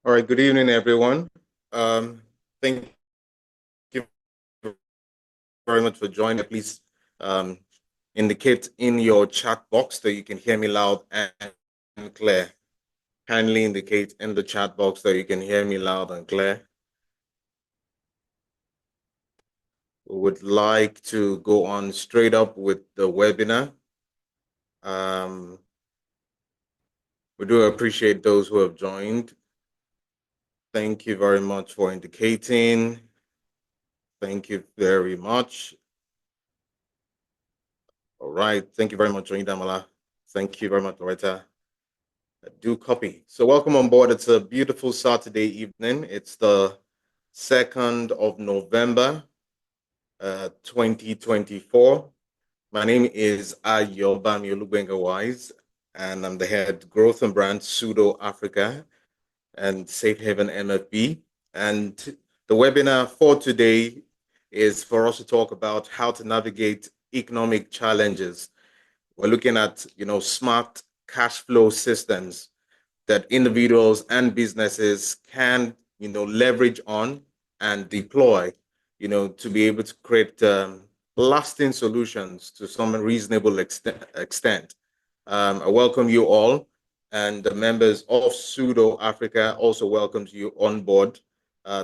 All right, good evening, everyone. Thank you very much for joining. Please um, indicate in your chat box that you can hear me loud and clear. Kindly indicate in the chat box that you can hear me loud and clear. We would like to go on straight up with the webinar. We do appreciate those who have joined. Thank you very much for indicating. Thank you very much. All right. Thank you very much, Damala. Thank you very much, Loretta. I do copy. So welcome on board. It's a beautiful Saturday evening. It's the 2nd of November, 2024. My name is Ayobami Olubenga Wise, and I'm the head growth and brand Sudo Africa and Safe Haven MFB. And the webinar for today is for us to talk about how to navigate economic challenges. We're looking at, smart cash flow systems that individuals and businesses can, leverage on and deploy, to be able to create lasting solutions to some reasonable extent. I welcome you all, and the members of Sudo Africa also welcomes you on board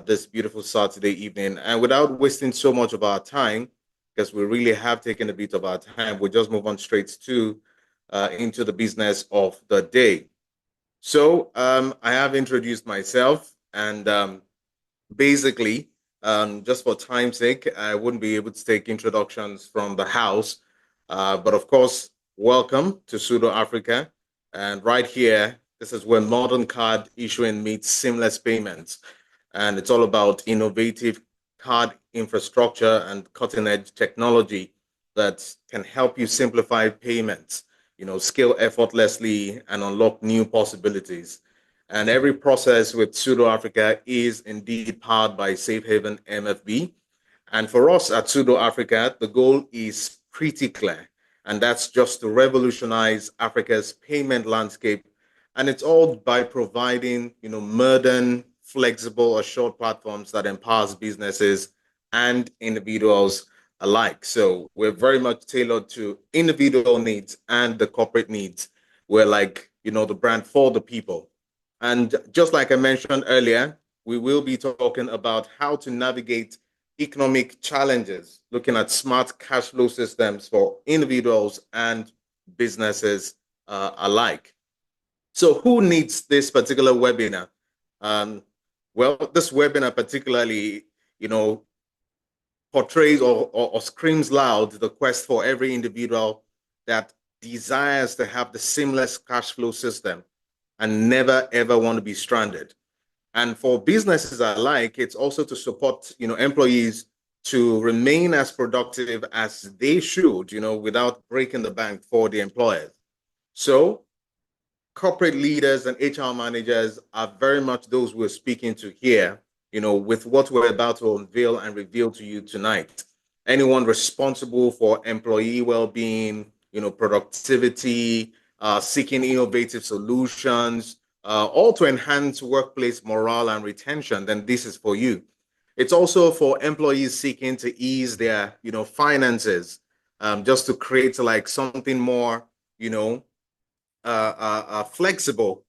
this beautiful Saturday evening. And without wasting so much of our time, because we really have taken a bit of our time, we'll just move on straight to into the business of the day. So I have introduced myself, and basically, just for time's sake, I wouldn't be able to take introductions from the house. But of course, welcome to Sudo Africa. And right here, this is where modern card issuing meets seamless payments. And it's all about innovative card infrastructure and cutting edge technology that can help you simplify payments, scale effortlessly and unlock new possibilities. And every process with Sudo Africa is indeed powered by Safe Haven MFB. And for us at Sudo Africa, the goal is pretty clear, and that's just to revolutionize Africa's payment landscape. And it's all by providing, modern, flexible, assured platforms that empowers businesses and individuals alike. So we're very much tailored to individual needs and the corporate needs. We're like, the brand for the people. And just like I mentioned earlier, we will be talking about how to navigate economic challenges, looking at smart cash flow systems for individuals and businesses alike. So who needs this particular webinar? Well, this webinar particularly, portrays or screams loud the quest for every individual that desires to have the seamless cash flow system and never ever want to be stranded. And for businesses alike, it's also to support, employees to remain as productive as they should, without breaking the bank for the employers. So corporate leaders and HR managers are very much those we're speaking to here, with what we're about to unveil and reveal to you tonight. Anyone responsible for employee well-being, productivity, seeking innovative solutions, all to enhance workplace morale and retention, then this is for you. It's also for employees seeking to ease their, finances, just to create like something more, flexible,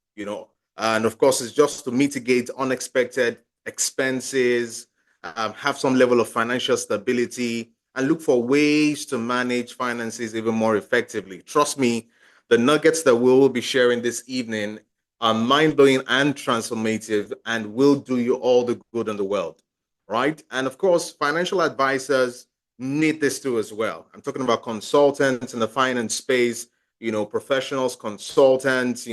and of course, it's just to mitigate unexpected expenses, have some level of financial stability, and look for ways to manage finances even more effectively. Trust me, the nuggets that we will be sharing this evening are mind-blowing and transformative and will do you all the good in the world, right? And of course, financial advisors need this too as well. I'm talking about consultants in the finance space, professionals, consultants,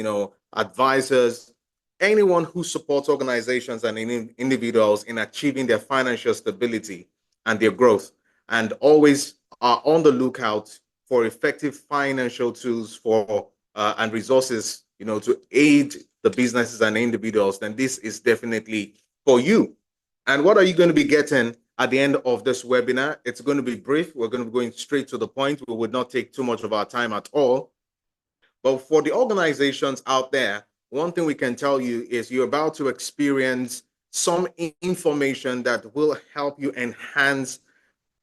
advisors, anyone who supports organizations and individuals in achieving their financial stability and their growth, and always are on the lookout for effective financial tools for and resources, to aid the businesses and individuals, then this is definitely for you. And what are you going to be getting at the end of this webinar? It's going to be brief. We're going to be going straight to the point. We would not take too much of our time at all. But for the organizations out there one thing we can tell you is you're about to experience some information that will help you enhance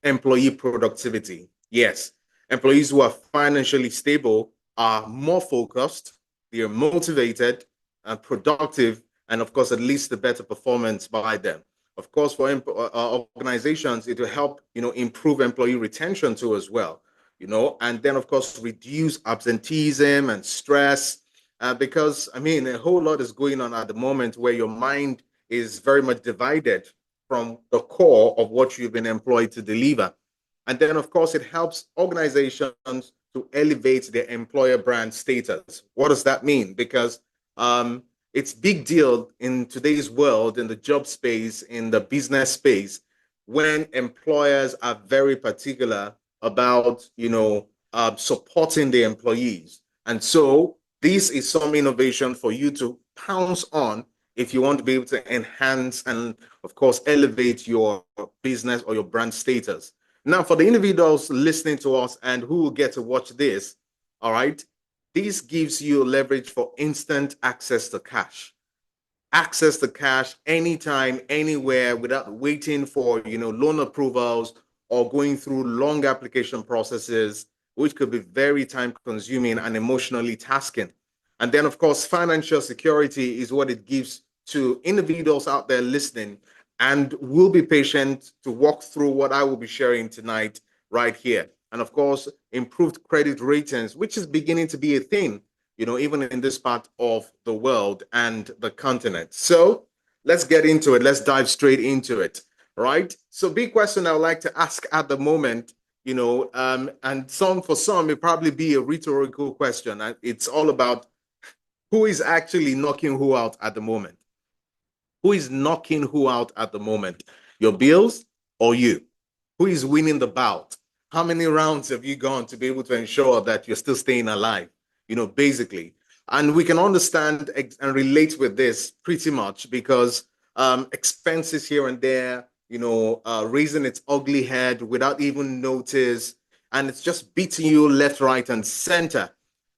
employee productivity. Yes, employees who are financially stable are more focused, they are motivated and productive, and of course, at least the better performance by them. Of course, for organizations, it will help improve employee retention too as well. And then of course reduce absenteeism and stress. Because I mean, a whole lot is going on at the moment where your mind is very much divided from the core of what you've been employed to deliver. And then, of course, it helps organizations to elevate their employer brand status. What does that mean? Because it's big deal in today's world, in the job space, in the business space, when employers are very particular about, supporting the employees. And so this is some innovation for you to pounce on if you want to be able to enhance and, of course, elevate your business or your brand status. Now, for the individuals listening to us and who will get to watch this, all right, this gives you leverage for instant access to cash. Access to cash anytime, anywhere, without waiting for loan approvals or going through long application processes, which could be very time consuming and emotionally tasking. And then, of course, financial security is what it gives to individuals out there listening. And we'll be patient to walk through what I will be sharing tonight right here. And of course, improved credit ratings, which is beginning to be a thing, even in this part of the world and the continent. So let's get into it. Let's dive straight into it. Right. So, big question I would like to ask at the moment, and for some, it probably be a rhetorical question. It's all about who is actually knocking who out at the moment. Who is knocking who out at the moment? Your bills or you? Who is winning the bout? How many rounds have you gone to be able to ensure that you're still staying alive? Basically. And we can understand and relate with this pretty much because expenses here and there, raising its ugly head without even notice, and it's just beating you left, right, and center.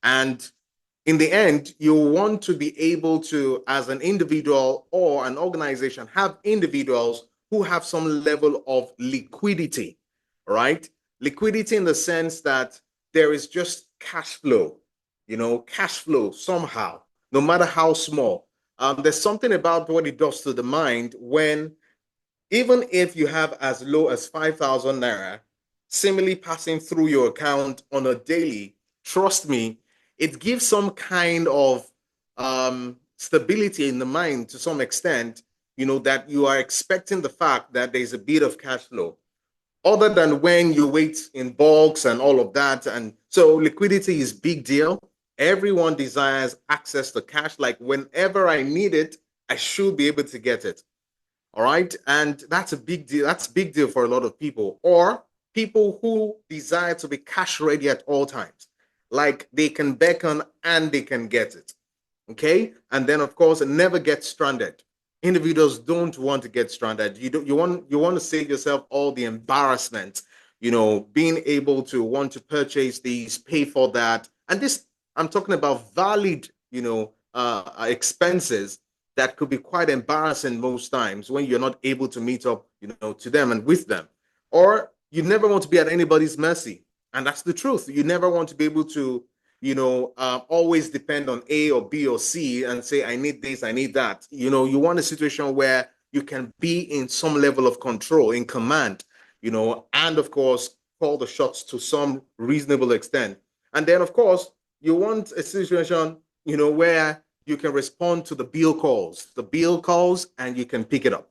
And in the end, you want to be able to, as an individual or an organization, have individuals who have some level of liquidity, right? Liquidity in the sense that there is just cash flow, cash flow somehow, no matter how small. There's something about what it does to the mind when, even if you have as low as 5,000 naira, seemingly passing through your account on a daily, trust me, it gives some kind of stability in the mind to some extent, that you are expecting the fact that there's a bit of cash flow, other than when you wait in bulks and all of that. And so liquidity is big deal. Everyone desires access to cash. Like whenever I need it, I should be able to get it. All right. And that's a big deal. That's a big deal for a lot of people, or people who desire to be cash ready at all times. Like they can beckon and they can get it. Okay. And then of course, never get stranded. Individuals don't want to get stranded. You want to save yourself all the embarrassment, being able to want to purchase these, pay for that. And this, I'm talking about valid, expenses that could be quite embarrassing most times when you're not able to meet up, to them and with them. Or you never want to be at anybody's mercy. And that's the truth. You never want to be able to, always depend on A or B or C and say, I need this, I need that. You want a situation where you can be in some level of control, in command, and of course, call the shots to some reasonable extent. And then, of course, you want a situation, where you can respond to the bill calls, and you can pick it up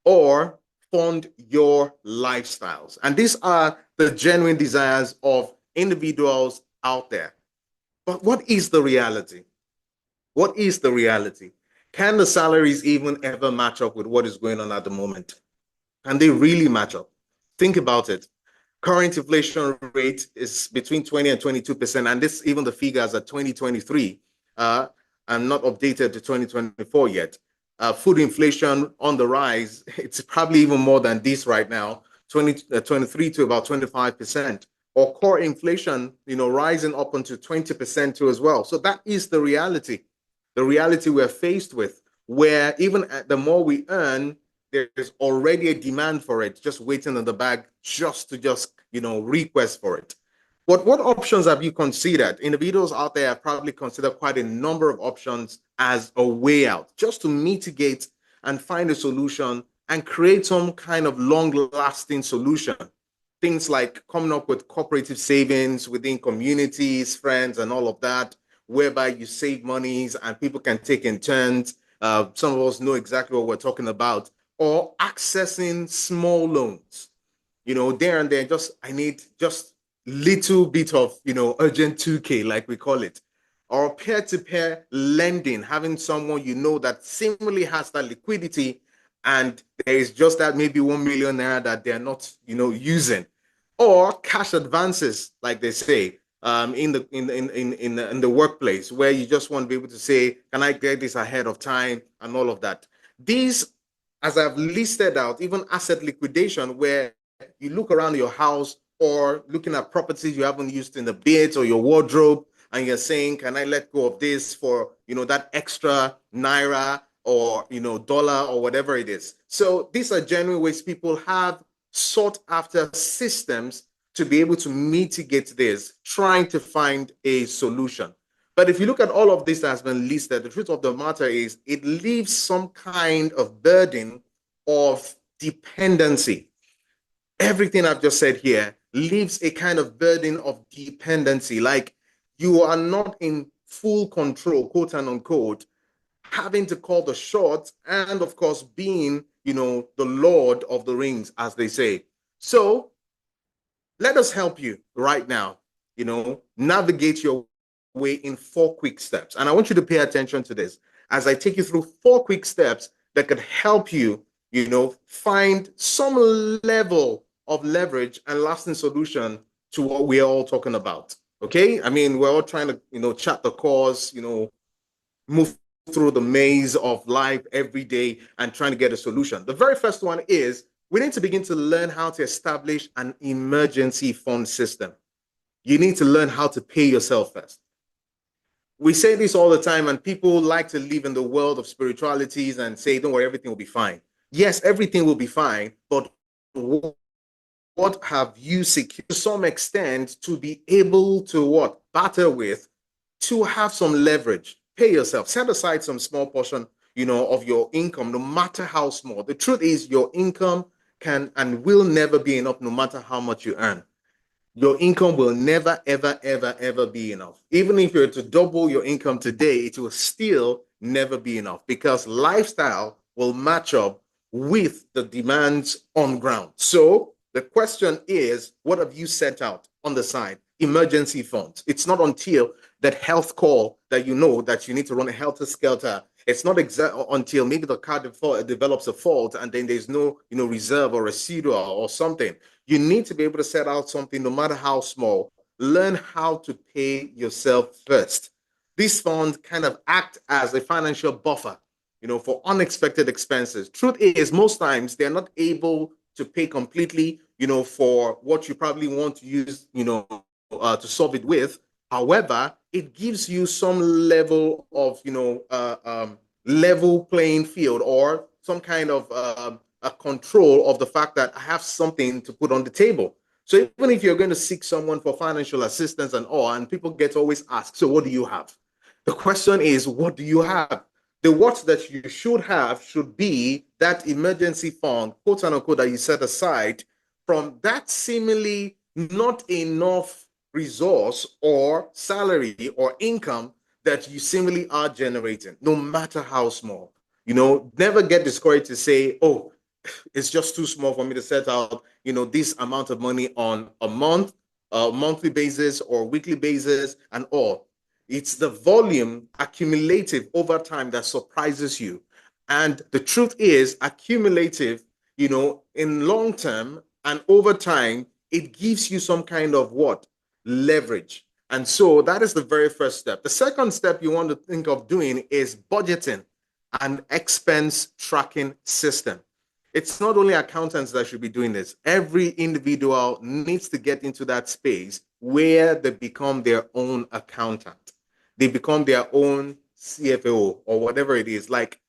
or fund your lifestyles. And these are the genuine desires of individuals out there. But what is the reality? What is the reality? Can the salaries even ever match up with what is going on at the moment? Can they really match up? Think about it. Current inflation rate is between 20 and 22%, and this even the figures at 2023. I'm not updated to 2024 yet. Food inflation on the rise. It's probably even more than this right now, 23 to about 25%. Or core inflation, rising up onto 20% too as well. So that is the reality. the reality we're faced with, where even at the more we earn, there's already a demand for it, just waiting in the bag just to request for it. But what options have you considered? Individuals out there have probably considered quite a number of options as a way out, just to mitigate and find a solution and create some kind of long-lasting solution. Things like coming up with cooperative savings within communities, friends, and all of that, whereby you save monies and people can take in turns. Some of us know exactly what we're talking about, or accessing small loans, there and then, just I need just little bit of, urgent 2K, like we call it, or peer-to-peer lending, having someone that seemingly has that liquidity, and there is just that maybe 1 million naira that they're not, using, or cash advances, like they say, in the workplace, where you just want to be able to say, can I get this ahead of time, and all of that. These, as I've listed out, even asset liquidation, where you look around your house or looking at properties you haven't used in a bit, or your wardrobe, and you're saying, can I let go of this for, that extra naira, or, dollar, or whatever it is. So these are genuine ways people have sought after systems to be able to mitigate this, trying to find a solution. But if you look at all of this that has been listed, the truth of the matter is it leaves some kind of burden of dependency. Everything I've just said here leaves a kind of burden of dependency, like you are not in full control, quote and unquote, having to call the shots, and of course being, the Lord of the Rings, as they say. So let us help you right now, navigate your way in 4 quick steps. And I want you to pay attention to this as I take you through 4 quick steps that could help you, find some level of leverage and lasting solution to what we're all talking about. Okay. I mean, we're all trying to, chart the course, move through the maze of life every day and trying to get a solution. The very first one is we need to begin to learn how to establish an emergency fund system. You need to learn how to pay yourself first. We say this all the time, and people like to live in the world of spiritualities and say, don't worry, everything will be fine. Yes, everything will be fine, but what have you secured to some extent to be able to what? Battle with, to have some leverage. Pay yourself. Set aside some small portion, of your income, no matter how small. The truth is your income can and will never be enough, no matter how much you earn. Your income will never, ever, ever, ever be enough. Even if you're to double your income today, it will still never be enough, because lifestyle will match up with the demands on ground. So the question is, what have you set out on the side? Emergency funds. It's not until that health call that you know that you need to run a helter skelter. It's not until maybe the car develops a fault and then there's no, reserve or residual or something. You need to be able to set out something, no matter how small. Learn how to pay yourself first. These funds kind of act as a financial buffer, for unexpected expenses. Truth is, most times they're not able to pay completely, for what you probably want to use, to solve it with. However, it gives you some level of, level playing field, or some kind of a control of the fact that I have something to put on the table. So even if you're going to seek someone for financial assistance and all, and people get always asked, so what do you have? The question is, what do you have? The what that you should have should be that emergency fund, quote unquote, that you set aside from that seemingly not enough resource or salary or income that you seemingly are generating, no matter how small. Never get discouraged to say, oh, it's just too small for me to set out, this amount of money on a monthly basis or weekly basis and all. It's the volume accumulative over time that surprises you. And the truth is, accumulative, in long term and over time, it gives you some kind of what? Leverage. And so that is the very first step. The second step you want to think of doing is budgeting and expense tracking system. It's not only accountants that should be doing this. Every individual needs to get into that space where they become their own accountant. They become their own CFO or whatever it is, like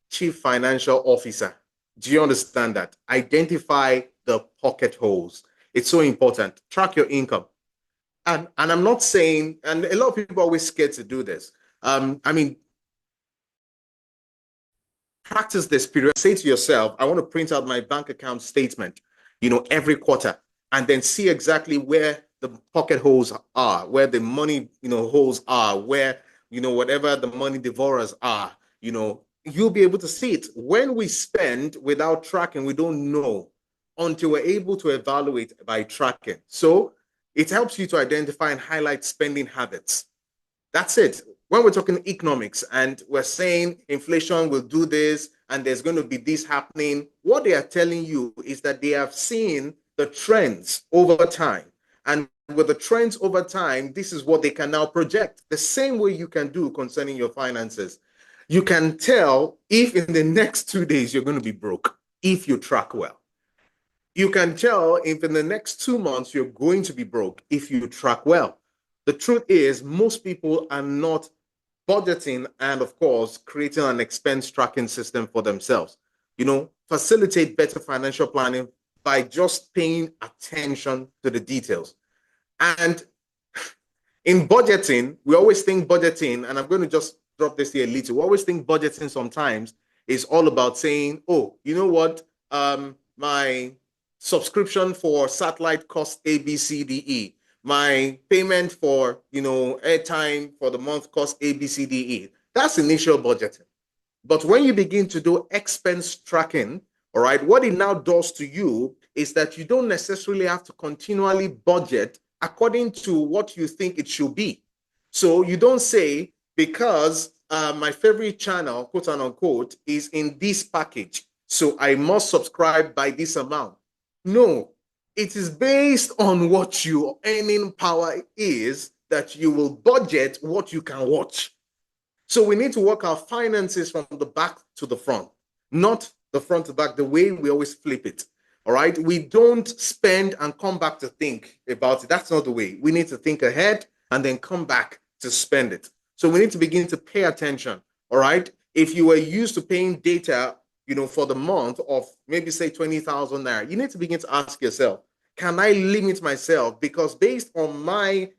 Chief Financial Officer. Do you understand that? Identify the pocket holes. It's so important. Track your income. And I'm not saying, and a lot of people are always scared to do this. I mean, practice this period. Say to yourself, I want to print out my bank account statement, every quarter, and then see exactly where the pocket holes are, where the money, holes are, where, whatever the money devourers are, you'll be able to see it. When we spend without tracking, we don't know until we're able to evaluate by tracking. So it helps you to identify and highlight spending habits. That's it. When we're talking economics and we're saying inflation will do this and there's going to be this happening, what they are telling you is that they have seen the trends over time. And with the trends over time, this is what they can now project. The same way you can do concerning your finances. You can tell if in the next 2 days you're going to be broke if you track well. You can tell if in the next 2 months you're going to be broke if you track well. The truth is, most people are not budgeting and, of course, creating an expense tracking system for themselves. Facilitate better financial planning by just paying attention to the details. And in budgeting, we always think budgeting, and I'm going to just drop this here a little. We always think budgeting sometimes is all about saying, oh, you know what? My subscription for satellite costs A, B, C, D, E. My payment for, airtime for the month costs A, B, C, D, E. That's initial budgeting. But when you begin to do expense tracking, all right, what it now does to you is that you don't necessarily have to continually budget according to what you think it should be. So you don't say, because my favorite channel, quote unquote, is in this package, so I must subscribe by this amount. No, it is based on what your earning power is that you will budget what you can watch. So we need to work our finances from the back to the front, not the front to back, the way we always flip it. All right. We don't spend and come back to think about it. That's not the way. We need to think ahead and then come back to spend it. So we need to begin to pay attention. All right. If you were used to paying data, for the month of maybe say 20,000 naira, you need to begin to ask yourself, can I limit myself? Because based on my,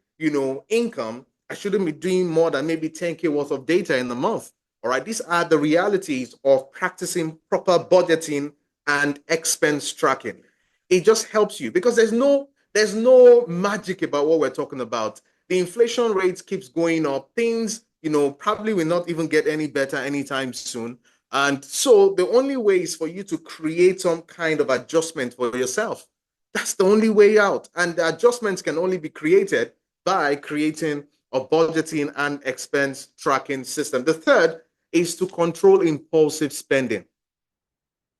income, I shouldn't be doing more than maybe 10K worth of data in a month. All right. These are the realities of practicing proper budgeting and expense tracking. It just helps you because there's no magic about what we're talking about. The inflation rate keeps going up. Things, probably will not even get any better anytime soon. And so the only way is for you to create some kind of adjustment for yourself. That's the only way out. And the adjustments can only be created by creating a budgeting and expense tracking system. The third is to control impulsive spending.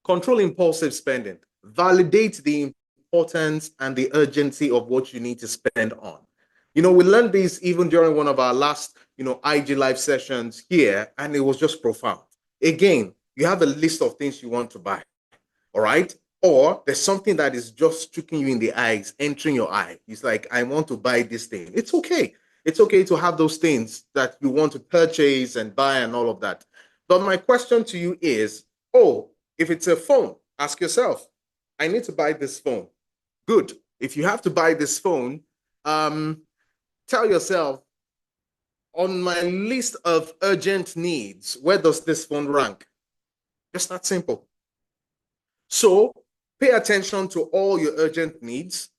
Control impulsive spending. Validate the importance and the urgency of what you need to spend on. We learned this even during one of our last, IG live sessions here, and it was just profound. Again, you have a list of things you want to buy, all right? Or there's something that is just striking you in the eyes, entering your eye. It's like, I want to buy this thing. It's okay. It's okay to have those things that you want to purchase and buy and all of that. But my question to you is, oh, if it's a phone, ask yourself, I need to buy this phone. Good. If you have to buy this phone, tell yourself, on my list of urgent needs, where does this phone rank? Just that simple. So pay attention to all your urgent needs.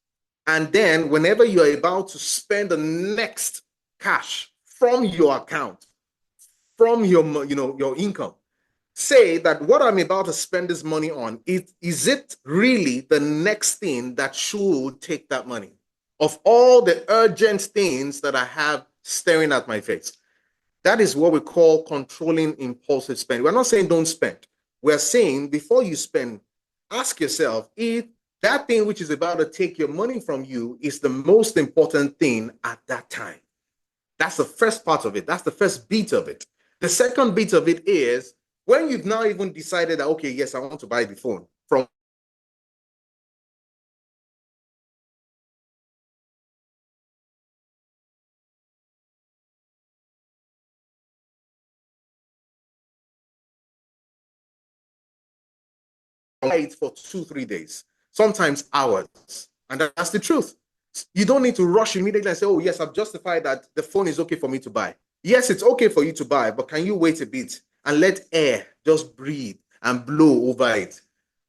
And then whenever you're about to spend the next cash from your account, from your income, say that what I'm about to spend this money on, is it really the next thing that should take that money? Of all the urgent things that I have staring at my face. That is what we call controlling impulsive spending. We're not saying don't spend. We're saying before you spend, ask yourself if that thing which is about to take your money from you is the most important thing at that time. That's the first part of it. That's the first bit of it. The second bit of it is when you've now even decided that, okay, yes, I want to buy the phone. From it for 2, 3 days, sometimes hours. And that's the truth. You don't need to rush immediately and say, oh, yes, I've justified that the phone is okay for me to buy. Yes, it's okay for you to buy, but can you wait a bit and let air just breathe and blow over it?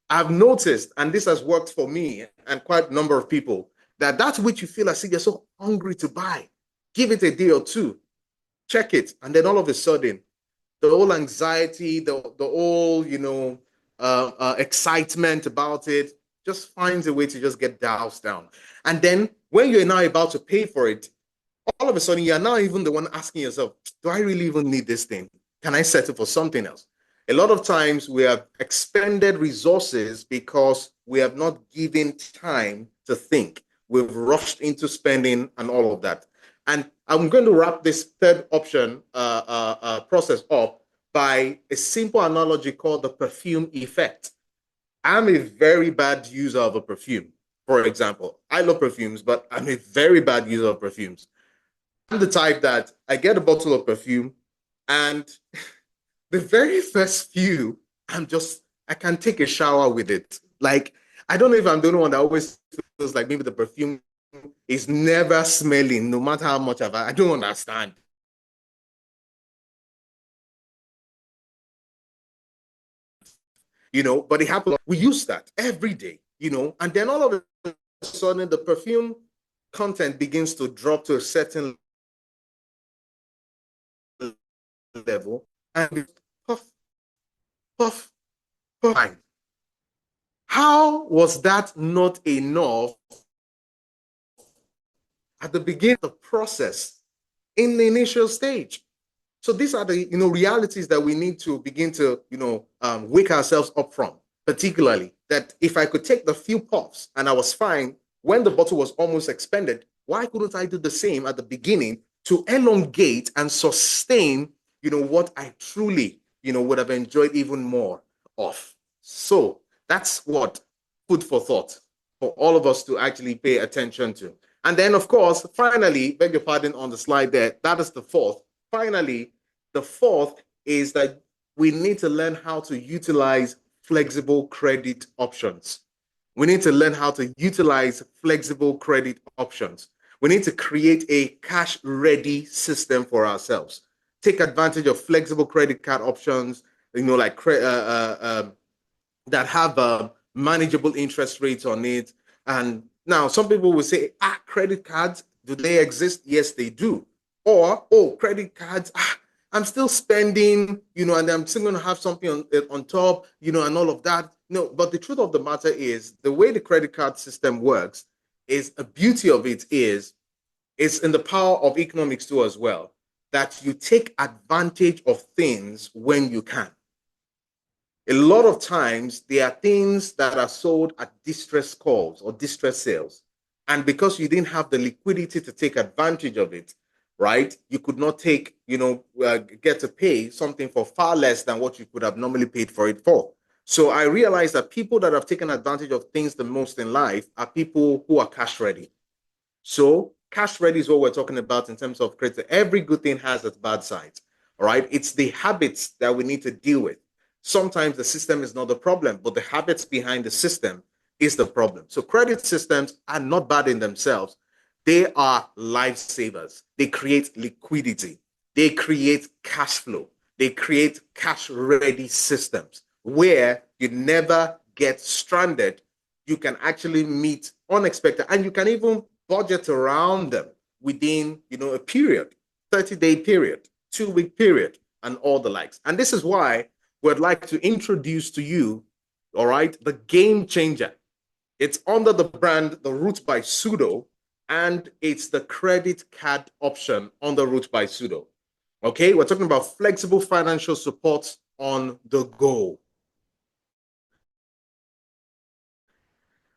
I've noticed, and this has worked for me and quite a number of people, that which you feel as if you're so hungry to buy, give it a day or two, check it, and then all of a sudden, the whole anxiety, the whole excitement about it just finds a way to just get doused down. And then when you're now about to pay for it, all of a sudden you're now even the one asking yourself, do I really even need this thing? Can I settle for something else? A lot of times we have expended resources because we have not given time to think. We've rushed into spending and all of that. And I'm going to wrap this third option process up by a simple analogy called the perfume effect. I'm a very bad user of a perfume. For example, I love perfumes, but I'm a very bad user of perfumes. I'm the type that I get a bottle of perfume and the very first few, I can take a shower with it. Like, I don't know if I'm the only one that always feels like maybe the perfume is never smelling, no matter how much I don't understand. But it happens. We use that every day, and then all of a sudden the perfume content begins to drop to a certain level and puff, puff, puff. How was that not enough at the beginning of the process in the initial stage? So these are the realities that we need to begin to wake ourselves up from. Particularly that if I could take the few puffs and I was fine when the bottle was almost expended, why couldn't I do the same at the beginning to elongate and sustain what I truly would have enjoyed even more of? So that's what food for thought for all of us to actually pay attention to. And then, of course, finally, beg your pardon on the slide there, that is the fourth. Finally, the fourth is that we need to learn how to utilize flexible credit options. We need to learn how to utilize flexible credit options. We need to create a cash ready system for ourselves. Take advantage of flexible credit card options, like that have manageable interest rates on it. And now some people will say, credit cards, do they exist? Yes, they do. Or, credit cards, I'm still spending, and I'm still going to have something on top, and all of that. No, but the truth of the matter is the way the credit card system works is a beauty of it is it's in the power of economics too as well, that you take advantage of things when you can. A lot of times there are things that are sold at distress calls or distress sales. And because you didn't have the liquidity to take advantage of it, right, you could not get to pay something for far less than what you could have normally paid for it for. So I realized that people that have taken advantage of things the most in life are people who are cash ready. So cash ready is what we're talking about in terms of credit. Every good thing has its bad sides. All right. It's the habits that we need to deal with. Sometimes the system is not the problem, but the habits behind the system is the problem. So credit systems are not bad in themselves. They are lifesavers. They create liquidity. They create cash flow. They create cash ready systems where you never get stranded. You can actually meet unexpected, and you can even budget around them within a period, 30-day period, 2-week period, and all the likes. And this is why we'd like to introduce to you, all right, the game changer. It's under the brand The Root by Sudo, and it's the credit card option on The Root by Sudo. Okay, we're talking about flexible financial support on the go.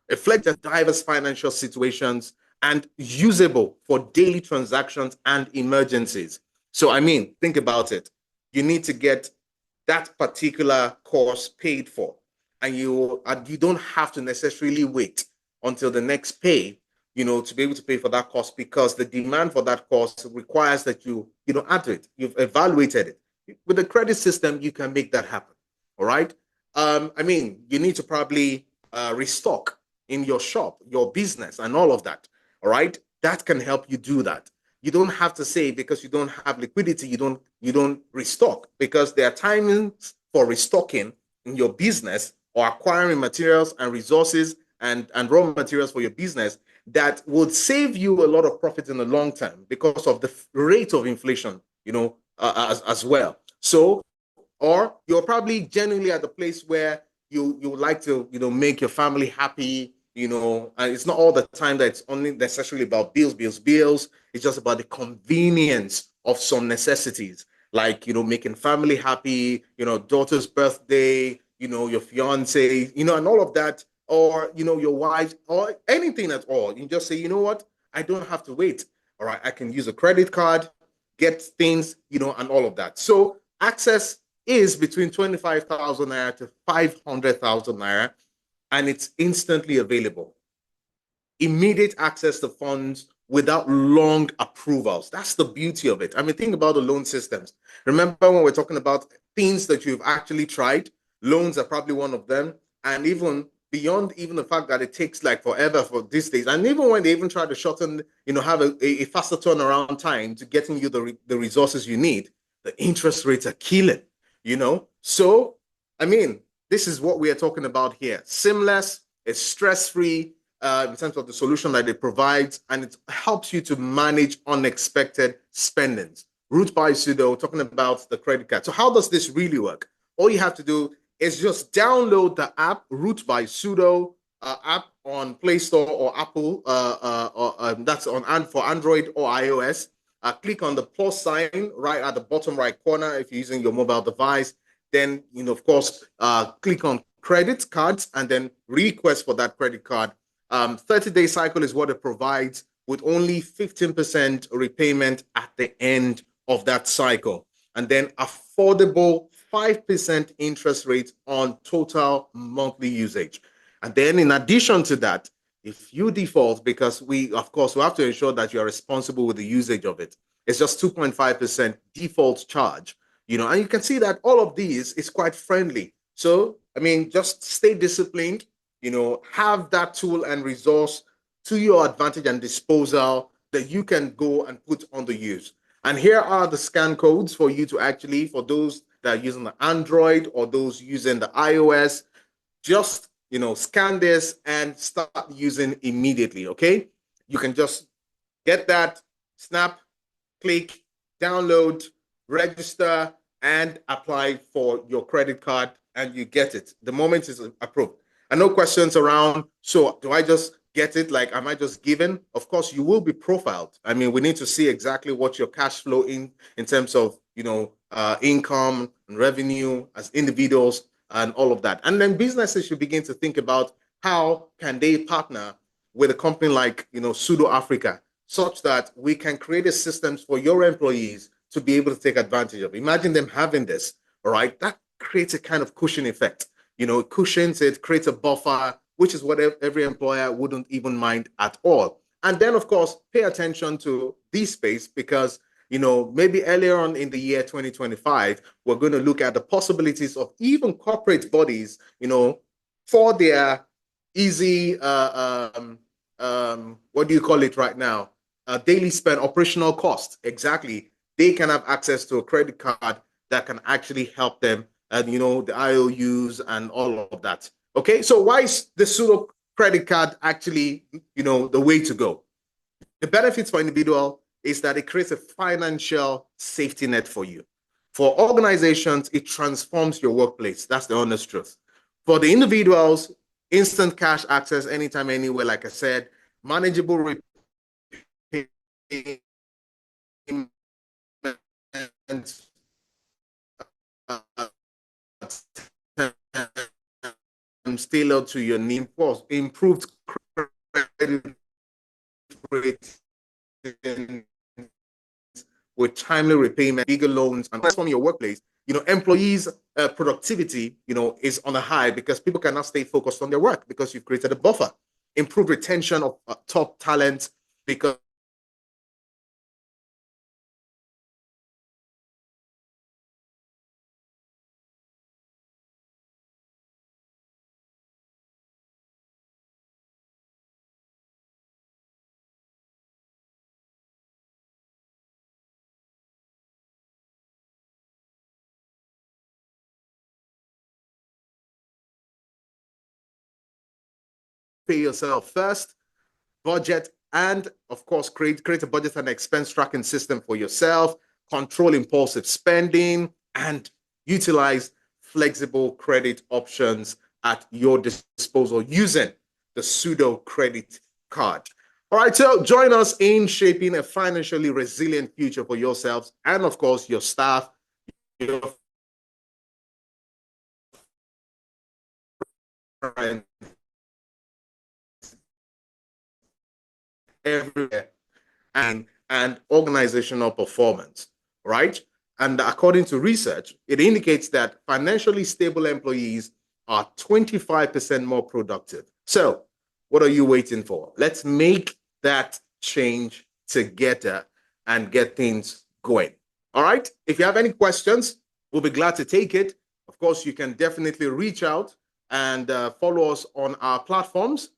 Reflect on diverse financial situations and usable for daily transactions and emergencies. So, I mean, think about it. You need to get that particular course paid for, and you don't have to necessarily wait until the next pay, to be able to pay for that course, because the demand for that course requires that you add to it. You've evaluated it. With the credit system, you can make that happen. All right. I mean, you need to probably restock in your shop, your business, and all of that. All right, that can help you do that. You don't have to say because you don't have liquidity, you don't restock, because there are timings for restocking in your business or acquiring materials and resources and raw materials for your business that would save you a lot of profit in the long term because of the rate of inflation, as well. So, or you're probably genuinely at the place where you would like to make your family happy, and it's not all the time that it's only necessarily about bills. It's just about the convenience of some necessities, like making family happy, daughter's birthday, your fiance, and all of that, or your wife, or anything at all. You just say, you know what, I don't have to wait. All right, I can use a credit card, get things, and all of that. So access is between 25,000 naira to 500,000 naira, and it's instantly available. Immediate access to funds without long approvals. That's the beauty of it. I mean, think about the loan systems. Remember when we're talking about things that you've actually tried? Loans are probably one of them. And even beyond even the fact that it takes like forever for these days, and even when they even try to shorten, have a faster turnaround time to getting you the resources you need, the interest rates are killing. So, I mean, this is what we are talking about here. Seamless, it's stress-free, in terms of the solution that it provides, and it helps you to manage unexpected spendings. Root by Sudo, talking about the credit card. So how does this really work? All you have to do is just download the app Root by Sudo app on Play Store or Apple. That's on for Android or iOS. Click on the plus sign right at the bottom right corner if you're using your mobile device. Then, of course, click on credit cards and then request for that credit card. 30-day cycle is what it provides, with only 15% repayment at the end of that cycle. And then affordable 5% interest rate on total monthly usage. And then in addition to that, if you default, because of course, we have to ensure that you are responsible with the usage of it, it's just 2.5% default charge. And you can see that all of these is quite friendly. So, I mean, just stay disciplined, have that tool and resource to your advantage and disposal that you can go and put on the use. And here are the scan codes for you to actually, for those that are using the Android or those using the iOS, just, scan this and start using immediately, okay? You can just get that, snap, click, download, register, and apply for your credit card, and you get it the moment it's approved. And no questions around. So, do I just get it? Like, am I just given? Of course, you will be profiled. I mean, we need to see exactly what your cash flow in terms of income and revenue as individuals and all of that. And then businesses should begin to think about how can they partner with a company like Sudo Africa, such that we can create a systems for your employees to be able to take advantage of. Imagine them having this, all right? That creates a kind of cushion effect. It cushions it, creates a buffer, which is what every employer wouldn't even mind at all. And then, of course, pay attention to this space because, maybe earlier on in the year 2025, we're going to look at the possibilities of even corporate bodies, for their easy, what do you call it right now? Daily spend, operational costs. Exactly. They can have access to a credit card that can actually help them, and the IOUs and all of that. Okay, so why is the pseudo credit card actually the way to go? The benefits for individual is that it creates a financial safety net for you. For organizations, it transforms your workplace. That's the honest truth. For the individuals, instant cash access anytime, anywhere, like I said, manageable repayments, tailored to your need, improved credit rating with timely repayment, bigger loans, and transform your workplace. Employees' productivity, is on a high because people cannot stay focused on their work because you've created a buffer. Improve retention of top talent because pay yourself first, budget, and of course, create a budget and expense tracking system for yourself, control impulsive spending, and utilize flexible credit options at your disposal using the Sudo credit card. All right, so join us in shaping a financially resilient future for yourselves and, of course, your staff, your friends, everywhere, and organizational performance, right? And according to research, it indicates that financially stable employees are 25% more productive. So, what are you waiting for? Let's make that change together and get things going. All right. If you have any questions, we'll be glad to take it. Of course, you can definitely reach out and follow us on our platforms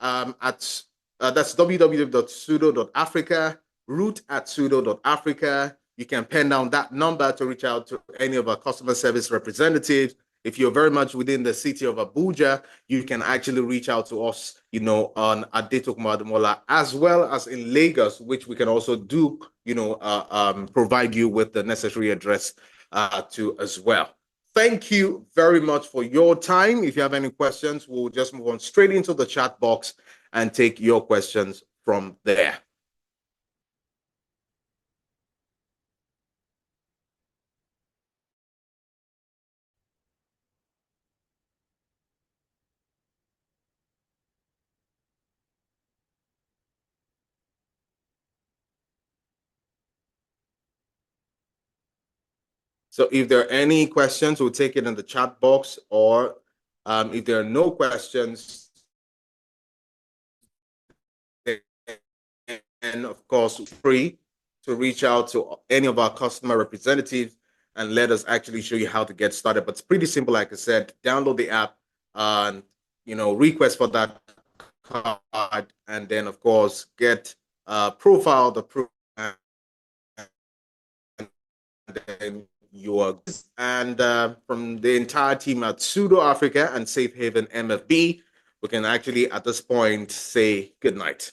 at that's www.sudo.africa, root@sudo.africa. You can pen down that number to reach out to any of our customer service representatives. If you're very much within the city of Abuja, you can actually reach out to us, on Adetok Madamola, as well as in Lagos, which we can also do, provide you with the necessary address to as well. Thank you very much for your time. If you have any questions, we'll just move on straight into the chat box and take your questions from there. So if there are any questions, we'll take it in the chat box, or if there are no questions, and of course, free to reach out to any of our customer representatives and let us actually show you how to get started. But it's pretty simple, like I said. Download the app and request for that card, and then of course get profile the proof, and then you are. And from the entire team at Sudo Africa and Safe Haven MFB, we can actually at this point say good night.